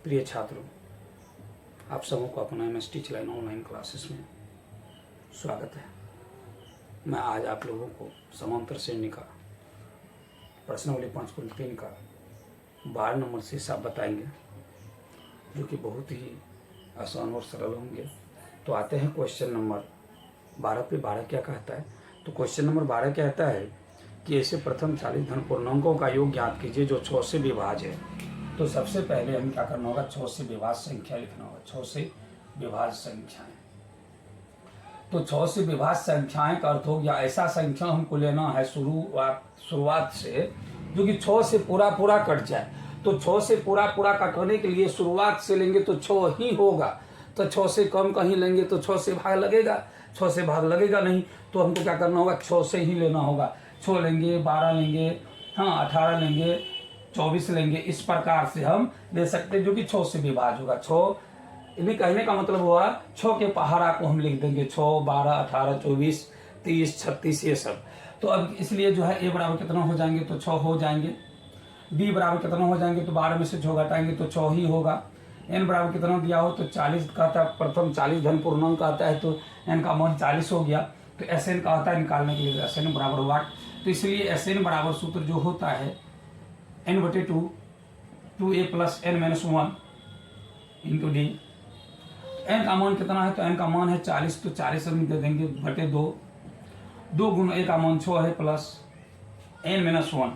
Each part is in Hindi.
प्रिय छात्रों, आप सबों को अपना MS teacher line online classes में स्वागत है। मैं आज आप लोगों को समांतर श्रेणी का प्रश्नावली 5.3 का 12 नंबर से हिसाब बताएंगे, जो कि बहुत ही आसान और सरल होंगे। तो आते हैं क्वेश्चन नंबर 12 पे। 12 क्या कहता है? तो क्वेश्चन नंबर 12 कहता है कि ऐसे प्रथम 40 धन पूर्णांकों का योग ज्ञात कीजिए जो 6 से विभाज्य है। तो सबसे पहले हमें क्या करना होगा? 6 से विभाज्य संख्या लिखना होगा। 6 से विभाज्य संख्याएं। तो 6 से विभाज्य संख्याएं का अर्थ हो गया ऐसा संख्या हमको लेना है शुरुआत से जो कि 6 से पूरा कट जाए। तो 6 से पूरा कटने के लिए शुरुआत से लेंगे तो 6 ही होगा। तो 6 से कम कहीं लेंगे तो 6 से भाग लगेगा, 6 से भाग लगेगा नहीं। तो हमको क्या करना होगा? 6 से ही लेना होगा। 6 लेंगे, 12 लेंगे, 18 लेंगे, 24 लेंगे। इस प्रकार से हम ले सकते हैं जो कि 6 से विभाज्य होगा। 6 इन्हें कहने का मतलब हुआ 6 के पहाड़ा को हम लिख देंगे 6, 12, 18, 24, 30, 36 ये सब। तो अब इसलिए जो है ए बराबर कितना हो जाएंगे? तो 6 हो जाएंगे। बी बराबर कितना हो जाएंगे? तो 12 में से 6 घटाएंगे तो 6 ही होगा। एन बराबर कितना दिया हो? तो 40 का था, प्रथम 40 धन पूर्णांक आता है तो एन का मान 40 हो गया। तो एस एन का होता है निकालने के लिए एस एन बराबर वाट। तो इसलिए एस एन बराबर सूत्र जो होता है n/2 2a + n-1 into D. N का मान कितना है? तो एन का मान है 40, तो 40 हम दे देंगे बटे 2। 2 गुना ए का मान 6 है प्लस n-1।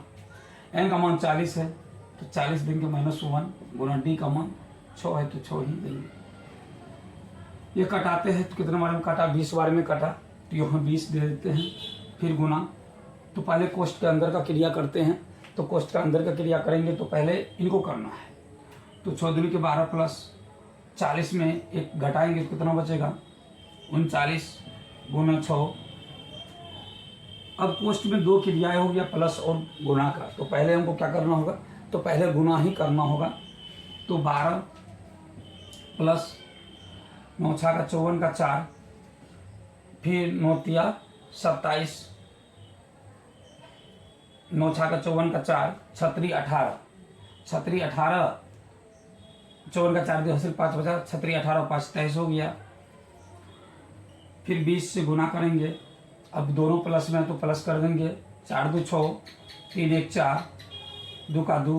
एन का मान 40 है तो 40 देंगे -1 गुना डी का मान 6 है तो 6 ही देंगे। ये कटाते हैं तो कितने बार में काटा? 20 बार में काटा तो यहाँ 20 दे देते हैं। फिर गुना, तो पहले कोष्ठ के अंदर का क्रिया करते हैं। तो कोष्ठ के अंदर का क्रिया करेंगे तो पहले इनको करना है। तो 6 दूनी के 12 प्लस 40 में एक घटाएंगे तो कितना बचेगा? 39 गुना 6। अब कोष्ठ में 2 क्रियाएं हो गया, प्लस और गुना का। तो पहले हमको क्या करना होगा? तो पहले गुना ही करना होगा। तो 12 प्लस 9 6 का 54 का 4, फिर 9 तिया 27, 9 6 का 54 का 4, 6 18, 6 18, 54 का 4 हासिल 5 बचा, 6 18 5 23 हो गया। फिर 20 से गुना करेंगे। अब दोनों प्लस में तो प्लस कर देंगे। 4 2 6, 3 1 4, 2 का 2।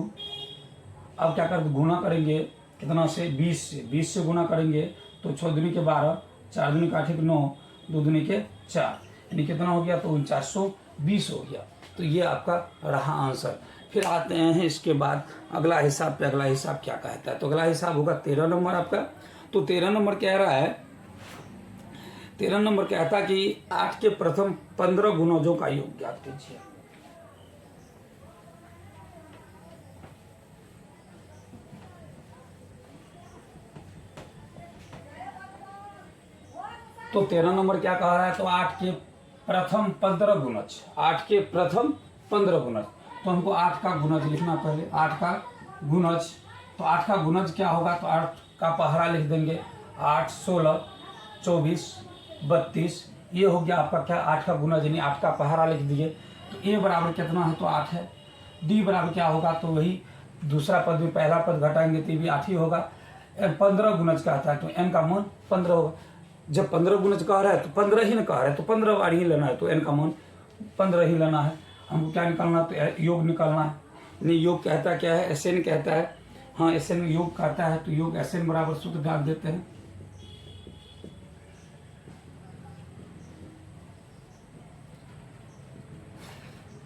अब क्या कर गुना करेंगे कितना से? 20 से। 20 से गुना करेंगे तो 6 दूनी के 12, 4 दूनी का 8 9, 2 दूनी के 4, यानी कितना हो गया? तो 4920 हो गया। तो ये आपका रहा आंसर। फिर आते हैं इसके बाद अगला हिसाब पे। अगला हिसाब क्या कहता है? तो अगला हिसाब होगा 13 नंबर आपका। तो 13 नंबर कह रहा है, 13 नंबर कहता है कि 8 के प्रथम 15 गुणजों का योग ज्ञात कीजिए। तो 13 नंबर क्या कह रहा है? तो 8 के प्रथम 15 गुणज। 8 के प्रथम 15 गुणज। तो हमको 8 का गुणज लिखना पहले। 8 का गुणज, तो 8 का गुणज क्या होगा? तो 8 का पहरा लिख देंगे। 8 16 24 32, ये हो गया आपका क्या? 8 का गुणज, यानी 8 का पहरा लिख दिए। तो ए बराबर कितना है? तो 8 है। डी बराबर क्या होगा? तो वही दूसरा पद में पहला पद घटाएंगे तो भी 8 ही होगा। 15 गुणज का आता है तो एन का मान 15 होगा। जब 15 गुणज कह रहा है तो 15 ही ना कह रहा है, तो 15 बार ही लेना है। तो एन का मान 15 ही लेना है। हमको क्या निकालना है? तो योग निकालना है। नहीं, योग कहता क्या है? एस एन कहता है। हाँ, एस एन योग कहता है। तो योग एस एन बराबर सूत्र डाल देते हैं।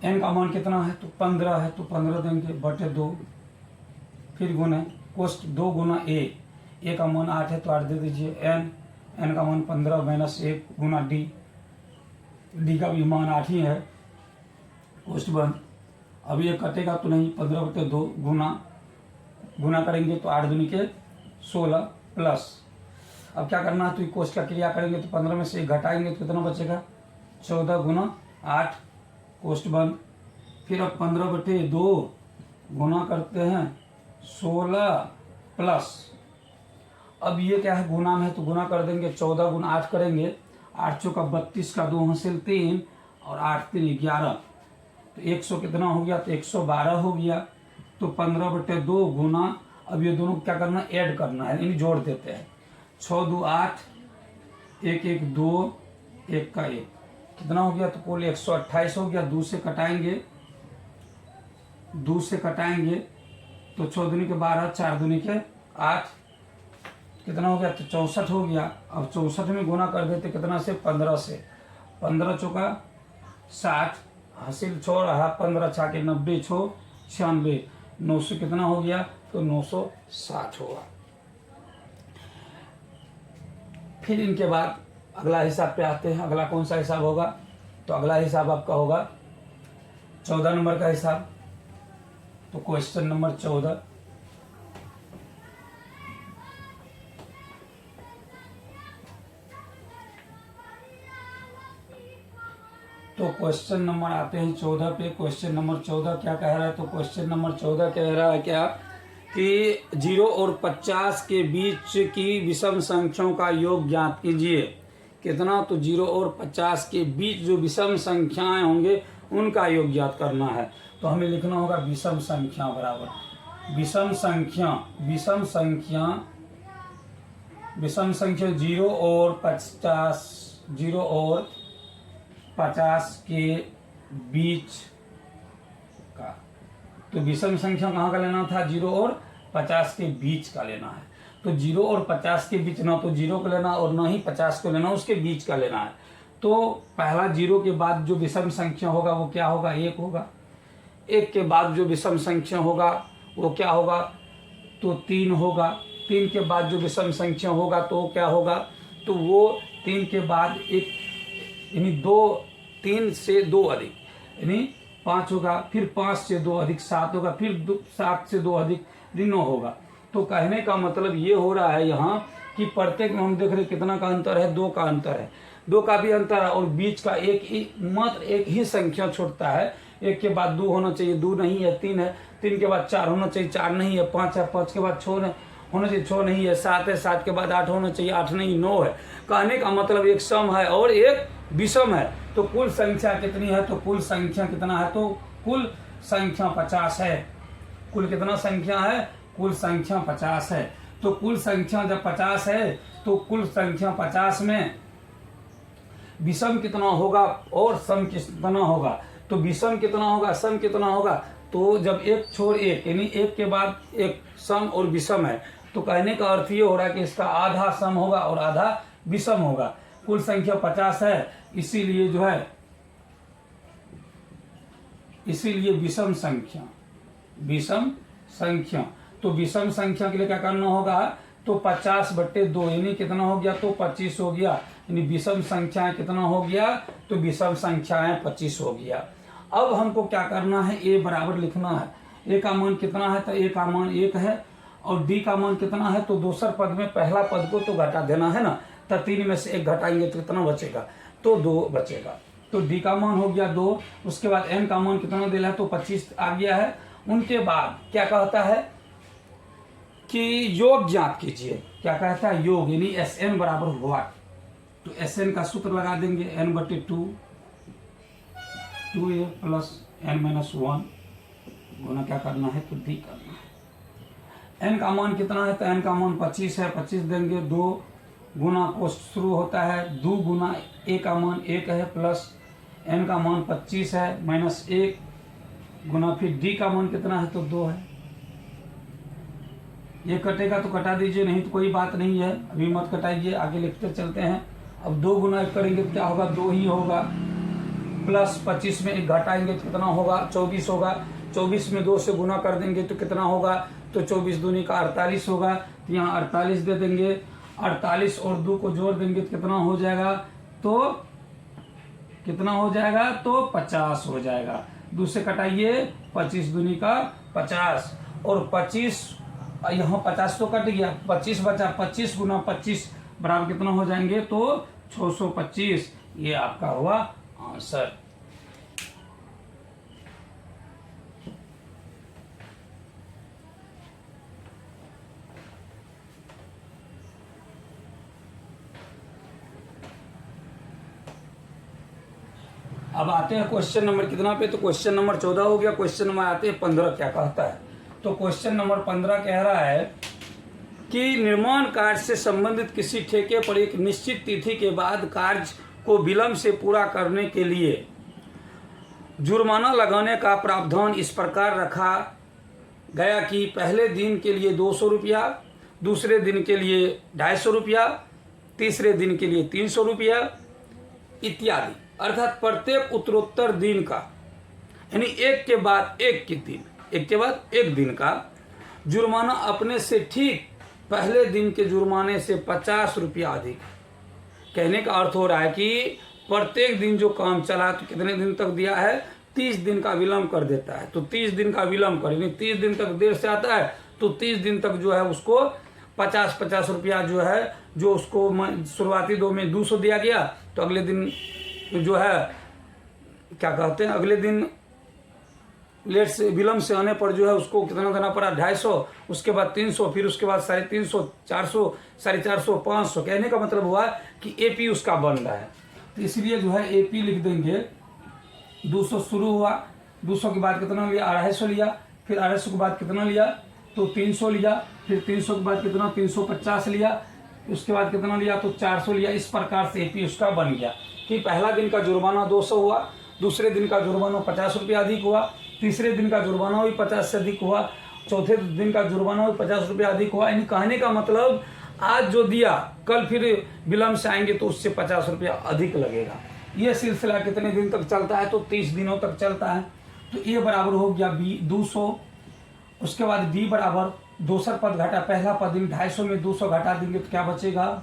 एन का मान कितना है? तो 15 है। तो 15 देंगे बटे 2, फिर गुना कोष्ठ 2 गुना ए का मान 8 है तो 8 दे दीजिए। एन का मान 15 - 1 गुना डी का भी मान 8 ही है। कोष्ठ बंद। अब ये कटेगा तो नहीं। 15 बटे 2 गुना करेंगे तो 8 दूनी के 16 प्लस। अब क्या करना है? तो कोष्ठ का क्रिया करेंगे तो 15 में से 1 घटाएंगे तो कितना बचेगा? 14 गुना 8, कोष्ठ बंद। फिर अब 15 बटे 2 गुना करते हैं 16 प्लस। अब ये क्या है? गुना में है तो गुना कर देंगे। 14 गुना 8 करेंगे। 8 चौका 32 का 2 हासिल 3 और 8 3 11, तो 100 कितना हो गया? तो 112 हो गया। तो 15 बटे 2 गुना अब ये दोनों क्या करना है, ऐड करना है, यानी जोड़ देते हैं। 6 2 8, 1 1 2, 1 का 1 कितना हो गया, तो कुल 128 हो गया। 2 से कटाएंगे, 2 से कटाएंगे तो 6 दूनी के 12, 4 दूनी के 8, कितना हो गया, तो 64 हो गया। अब 64 में गुना कर देते कितना से, 15 से। 15 चौका 60, हासिल छोड़ रहा 15 छा के 90, 6 96, 900 कितना हो गया, तो 960 होगा। फिर इनके बाद अगला हिसाब पे आते हैं। अगला कौन सा हिसाब होगा, तो अगला हिसाब आपका होगा 14 नंबर का हिसाब। तो क्वेश्चन नंबर 14, तो क्वेश्चन नंबर आते हैं 14 पे। क्वेश्चन नंबर 14 क्या कह रहा है, तो क्वेश्चन नंबर 14 कह रहा है क्या कि 0 और 50 के बीच की विषम संख्याओं का योग ज्ञात कीजिए। कितना, तो 0 और 50 के बीच जो विषम संख्याएं होंगे उनका योग ज्ञात करना है। तो हमें लिखना होगा विषम संख्या बराबर विषम संख्या, विषम संख्या, विषम संख्या 0 और 50, 0 और 50 के बीच का। तो विषम संख्या कहाँ का लेना था, 0 और 50 के बीच का लेना है। तो 0 और 50 के बीच ना तो 0 को लेना और ना ही 50 को लेना, उसके बीच का लेना है। तो पहला 0 के बाद जो विषम संख्या होगा वो क्या होगा, 1 होगा। 1 के बाद जो विषम संख्या होगा वो क्या होगा, तो 3 होगा। 3 के बाद जो विषम संख्या होगा तो क्या होगा, तो वो 3 के बाद एक, यानी 3 से 2 अधिक यानी 5 होगा। फिर 5 से 2 अधिक 7 होगा। फिर 7 से 2 अधिक 9 होगा। तो कहने का मतलब ये हो रहा है यहाँ कि प्रत्येक में हम देख रहे कितना का अंतर है, 2 का अंतर है। 2 का भी अंतर है और बीच का मात्र एक ही संख्या छूटता है। 1 के बाद 2 होना चाहिए, 2 नहीं है, 3 है। 3 के बाद 4 होना चाहिए, 4 नहीं है। 5 है, 5 के बाद 6 होना चाहिए, 6 नहीं है। 7 है, 7 के बाद 8 होना चाहिए, 8 नहीं, 9 है। कहने का मतलब एक सम है और एक विषम है। तो कुल संख्या कितनी है, तो कुल संख्या कितना है, तो कुल संख्या 50 है। कुल कितना संख्या है, कुल संख्या 50 है। तो कुल संख्या जब 50 है तो कुल संख्या 50 में विषम कितना होगा और सम कितना होगा। तो विषम कितना होगा, सम कितना होगा, तो जब 1 छोड़ 1 यानी 1 के बाद एक सम और विषम है, तो कहने का अर्थ ये हो रहा है कि इसका आधा सम होगा और आधा विषम होगा। कुल संख्या 50 है, इसीलिए जो है, इसीलिए विषम संख्या, विषम संख्या। तो विषम संख्या के लिए क्या करना होगा, तो 50/2 यानी कितना हो गया, तो 25 हो गया। यानी विषम संख्याएं कितना हो गया, तो विषम संख्याएं 25 हो गया। अब हमको क्या करना है, ए बराबर लिखना है। ए का मान कितना है, तो ए का मान 1 है और डी का मान कितना है, तो दूसर पद में पहला पद को तो घटा देना है ना। तो 3 में से 1 घटाएंगे तो कितना बचेगा, तो 2 बचेगा। तो डी का मान हो गया 2। उसके बाद एन का मान कितना दिला है, तो 25 आ गया है। उनके बाद क्या कहता है कि योग ज्ञात कीजिए। क्या कहता है, योग, यानी SN बराबर व्हाट। तो SN का सूत्र लगा देंगे, n/2 2a प्लस n-1 गुना क्या करना है, तो d करना है। n का मान कितना है, तो n का मान 25 है। 25 देंगे, 2 गुना को शुरू होता है, 2 गुना a का मान 1 है प्लस n का मान 25 है -1 गुना फिर d का मान कितना है, तो 2 है। ये कटेगा तो कटा दीजिए, नहीं तो कोई बात नहीं है, अभी मत कटाइए, आगे लिखते चलते हैं। अब 2 गुना 1 करेंगे तो क्या होगा, 2 ही होगा। प्लस 25 में 1 घटाएंगे तो कितना होगा, 24 होगा। 24 में 2 से गुना कर देंगे तो कितना होगा, तो 24 दूनी का 48 होगा। तो यहाँ 48 दे देंगे। 48 और 2 को जोड़ देंगे तो कितना हो जाएगा, तो कितना हो जाएगा, तो 50 हो जाएगा। 2 से कटाइए, 25 दूनी का 50 और 25 यहाँ 50 तो कट गया, 25 बचा। 25 गुना 25 बराबर कितना हो जाएंगे, तो 625। ये आपका हुआ आंसर। अब आते हैं क्वेश्चन नंबर कितना पे, तो क्वेश्चन नंबर 14 हो गया। क्वेश्चन नंबर आते हैं 15 क्या कहता है। तो तो क्वेश्चन नंबर 15 कह रहा है कि निर्माण कार्य से संबंधित किसी ठेके पर एक निश्चित तिथि के बाद कार्य को विलंब से पूरा करने के लिए जुर्माना लगाने का प्रावधान इस प्रकार रखा गया कि पहले दिन के लिए 200 रुपया, दूसरे दिन के लिए 250 रुपया, तीसरे दिन के लिए 300 रुपया इत्यादि। अर्थात प्रत्येक उत्तरोत्तर दिन का, यानी एक के बाद एक दिन का जुर्माना अपने से ठीक पहले दिन के जुर्माने से 50 रुपया अधिक। कहने का अर्थ हो रहा है कि प्रत्येक दिन जो काम चला तो कितने दिन तक दिया है, 30 दिन का विलंब कर देता है। तो 30 दिन का विलंब कर, यानी 30 दिन तक देर से आता है तो 30 दिन तक जो है उसको 50 रुपया जो है, जो उसको शुरुआती 2 में 200 दिया गया, तो अगले दिन जो है क्या कहते हैं, अगले दिन लेट से विलंब से आने पर जो है उसको कितना देना पड़ा, 250, उसके बाद 300, फिर उसके बाद 350, 400, 450, 500। कहने का मतलब हुआ कि एपी उसका बन रहा है। तो इसलिए जो है एपी लिख देंगे। 200 शुरू हुआ, 200 के बाद कितना लिया, 250 लिया, फिर 250 के बाद कितना लिया तो 300 लिया, फिर 300 के बाद कितना 350 लिया, उसके बाद कितना लिया तो 400 लिया। इस प्रकार से एपी उसका बन गया कि पहला दिन का जुर्माना 200 हुआ, दूसरे दिन का जुर्माना 50 रुपया अधिक हुआ, तीसरे दिन का जुर्माना भी 50 से अधिक हुआ, चौथे दिन का जुर्माना भी 50 रुपया अधिक हुआ। यानी कहने का मतलब आज जो दिया कल फिर विलंब से आएंगे तो उससे 50 रुपया अधिक लगेगा। ये सिलसिला कितने दिन तक चलता है तो 30 दिनों तक चलता है। तो ए बराबर हो गया बी 200। उसके बाद बी बराबर दूसरा पद घटा पहला पद, 250 में 200 घटा देंगे तो क्या बचेगा,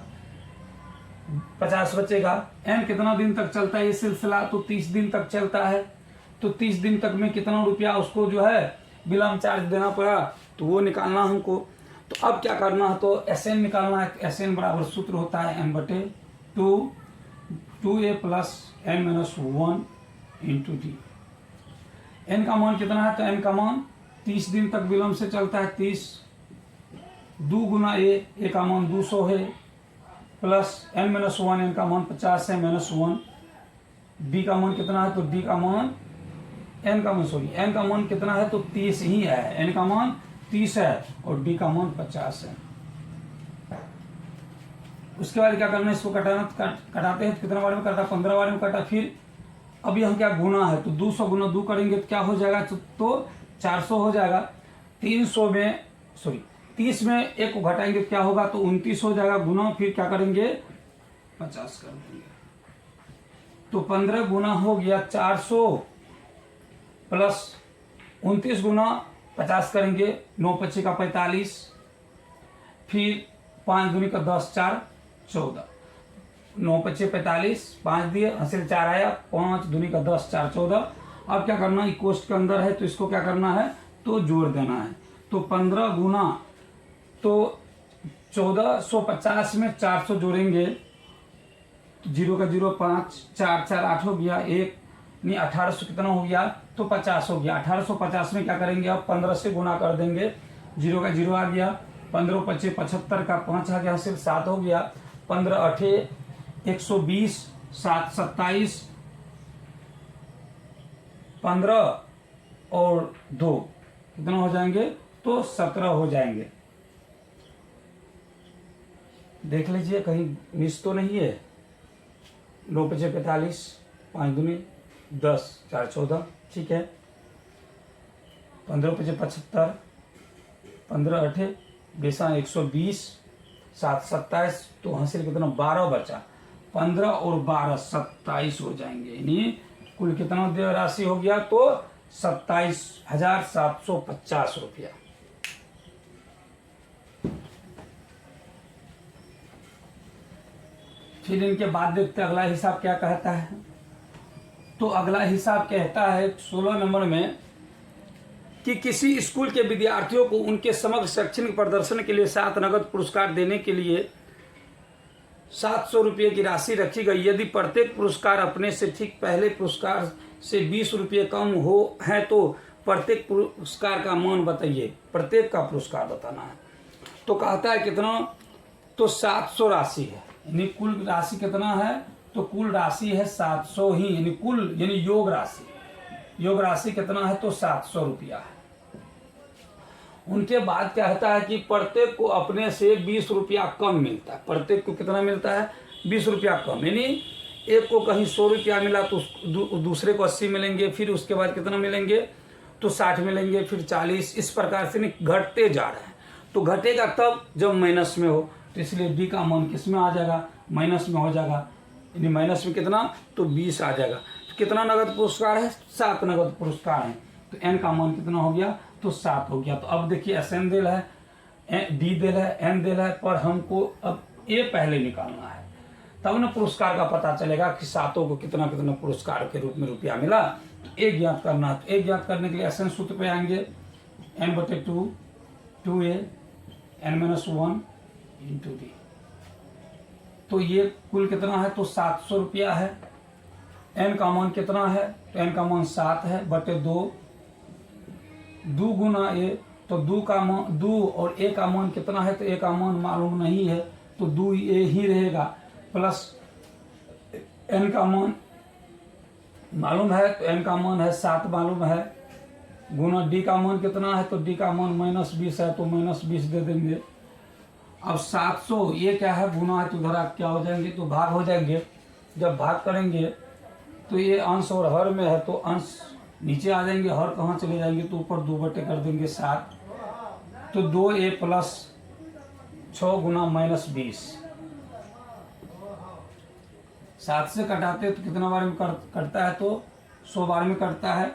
50 बचेगा। एन कितना दिन तक चलता है ये सिलसिला, तो 30 दिन तक चलता है। तो 30 दिन तक में कितना रुपया उसको जो है विलंब चार्ज देना पड़ा, तो वो निकालना हमको। तो अब क्या करना है, तो एस एन निकालना है। एस एन बराबर सूत्र होता है m/2 2a plus n-1 into D. N का मान कितना है, तो एन का मान 30 दिन तक विलंब से चलता है। 30 2 गुना ए का मान 200 है, प्लस n-1, एन का मान 50 है, -1। डी का मान कितना है, तो डी का मान एन का मान कितना है, तो 30 ही है। एन का मान 30 है और डी का मान 50 है। उसके बाद क्या करना है, इसको कटाते हैं। कितना बार में कटा, 15 बार में कटा। फिर अब यह क्या गुना है, तो 200 गुना 2 करेंगे तो क्या हो जाएगा, तो 400 हो जाएगा। 30 में 1 को घटाएंगे तो क्या होगा, तो 29 हो जाएगा गुना। फिर क्या करेंगे, 50 कर देंगे, तो 15 गुना हो गया 400 प्लस 29 गुना 50 करेंगे, 9 पच्ची का 45, फिर 5 दूनी का 10, 4 14, 9 पच्चे 45, 5 दिए, हासिल 4 आया, 5 दूनी का 10, 4 14। अब क्या करना है, कोष्ठ के अंदर है तो इसको क्या करना है, तो जोड़ देना है। तो 15 गुना तो 1450 में 400 जोड़ेंगे, 0 का 0, 5, 4 4 8 हो गया, 1 नहीं 1800 कितना हो गया, तो 50 हो गया। 1850 में क्या करेंगे, अब 15 से गुना कर देंगे, 0 का 0 आ गया, 15 पच्चे 75 का 5 आ गया, सिर्फ 7 हो गया। 15 8 120, 7 27, 15 और 2 कितना हो जाएंगे, तो 17 हो जाएंगे। देख लीजिए कहीं मिस तो नहीं है। 9 पच्चे 45, 5 दूनी 10, 4 14, ठीक है। 15 पच्चे 75, 15 8 बेसा 120, 7 27, तो हासिल कितना 12 बचा। 15 और 12 27 हो जाएंगे, यानी कुल कितना देय राशि हो गया, तो 27,750 रुपया। फिर इनके बाद देखते अगला हिसाब क्या कहता है। तो अगला हिसाब कहता है 16 नंबर में कि किसी स्कूल के विद्यार्थियों को उनके समग्र शैक्षणिक प्रदर्शन के लिए 7 नगद पुरस्कार देने के लिए 700 रुपये की राशि रखी गई। यदि प्रत्येक पुरस्कार अपने से ठीक पहले पुरस्कार से 20 रुपये कम हो है तो प्रत्येक पुरस्कार का मान बताइए। प्रत्येक का पुरस्कार बताना है। तो कहता है कितना, तो 700 राशि है, यानी कुल राशि कितना है, तो कुल राशि है 700 ही, यानी कुल यानी योग राशि कितना है, तो 700 रुपया है। उनके बाद क्या होता है कि प्रत्येक को अपने से 20 रुपया कम मिलता है। प्रत्येक को कितना मिलता है? 20 रुपया कम। यानी एक को कहीं 100 रुपया मिला तो दूसरे को 80 मिलेंगे, फिर उसके बाद कितना मिलेंगे तो 60 मिलेंगे, फिर 40, इस प्रकार से नहीं घटते जा रहे हैं। तो घटेगा तब जब माइनस में हो, तो इसलिए डी का मान किस में आ जाएगा? माइनस में हो जाएगा। यानी माइनस में कितना? तो 20 आ जाएगा। तो कितना नगद पुरस्कार है? 7 नगद पुरस्कार है। तो एन का मान कितना हो गया? तो 7 हो गया। तो अब देखिए एस एन दिल है, डी दिल है, एन दिल है, पर हमको अब ए पहले निकालना है, तब ना पुरस्कार का पता चलेगा कि सातों को कितना कितना पुरस्कार के रूप में रुपया मिला। तो ए ज्ञात करना है। तो ए ज्ञात करने के लिए एस एन सूत्र पे आएंगे, n/2 2a n-1 into D. तो ये कुल कितना है? तो 700 रुपया है। एन का मान कितना है? तो एन का मान 7 है बटे 2 गुना ए। तो 2 और ए का मान कितना है? तो ए का मान मालूम नहीं है, तो 2 ए ही रहेगा, प्लस एन का मान मालूम है, तो एन का मान है 7 मालूम है, गुना डी का मान कितना है? तो डी का मान -20 है, तो -20 दे देंगे। अब 700 ये क्या है? गुना है, तो उधर आप क्या हो जाएंगे? तो भाग हो जाएंगे। जब भाग करेंगे तो ये अंश और हर में है, तो अंश नीचे आ जाएंगे, हर कहाँ चले जाएंगे? तो ऊपर 2 बटे कर देंगे 7। तो 2a + 6 गुना -20। 7 से कटाते तो कितना बार में कटता है? तो 100 बार में कटता है।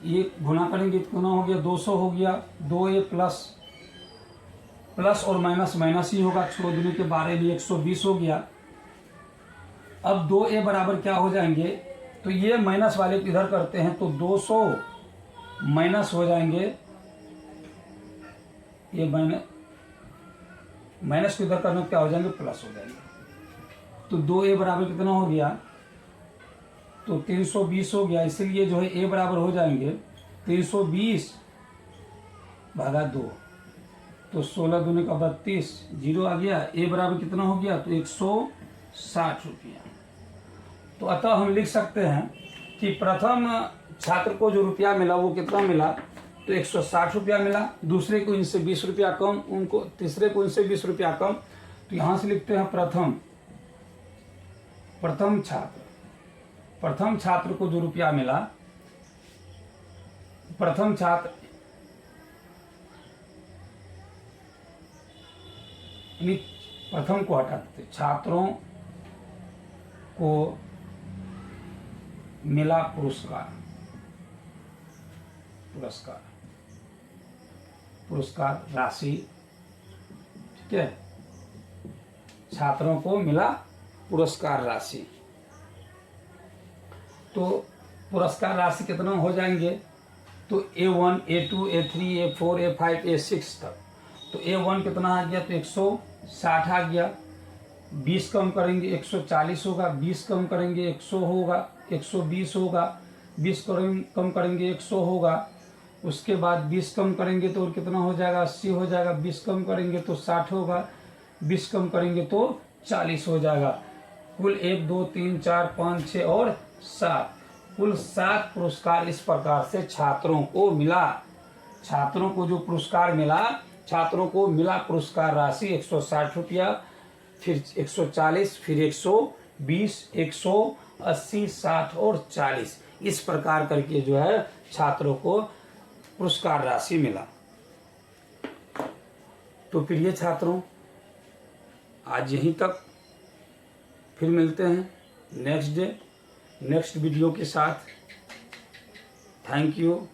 ये गुना करेंगे तो कितना हो गया? 200 हो गया। 2a प्लस और माइनस माइनस ही होगा, 6 दूनी के 12 लिए 120 हो गया। अब 2a बराबर क्या हो जाएंगे? तो ये माइनस वाले को इधर करते हैं, तो 200 माइनस हो जाएंगे, ये माइनस को इधर करना क्या हो जाएंगे? प्लस हो जाएंगे। तो 2a बराबर कितना हो गया? तो 320 हो गया। इसलिए जो है a बराबर हो जाएंगे 320 भागा 2, तो 16 दूनी का 32, 0 आ गया। a बराबर कितना हो गया? तो 160 रुपया। तो अतः हम लिख सकते हैं कि प्रथम छात्र को जो रुपया मिला वो कितना मिला? तो 160 रुपया मिला। दूसरे को इनसे 20 रुपया कम, उनको तीसरे को इनसे 20 रुपया कम। तो यहाँ से लिखते हैं प्रथम छात्र को जो रुपया मिला, प्रथम छात्र प्रथम को हटा देते, छात्रों को मिला पुरस्कार राशि। ठीक है, छात्रों को मिला पुरस्कार राशि। तो पुरस्कार राशि कितना हो जाएंगे? तो A1 A2 A3 A4 A5 A6 तक। तो A1 कितना आ गया? तो 160 आ गया। 20 कम करेंगे 140 होगा, 20 कम करेंगे 100 होगा, 120 होगा, 20 कम करेंगे 100 होगा। उसके बाद 20 कम करेंगे तो और कितना हो जाएगा? 80 हो जाएगा। 20 कम करेंगे तो 60 होगा, 20 कम करेंगे तो 40 हो जाएगा। कुल 1 2 3 4 5 6 और 7, कुल 7 पुरस्कार इस प्रकार से छात्रों को मिला। छात्रों को जो पुरस्कार मिला, छात्रों को मिला पुरस्कार राशि 160 रुपया, फिर 140, फिर 120, 180, 60 और 40, इस प्रकार करके जो है छात्रों को पुरस्कार राशि मिला। तो प्रिय छात्रों, आज यहीं तक, फिर मिलते हैं नेक्स्ट वीडियो के साथ। Thank you.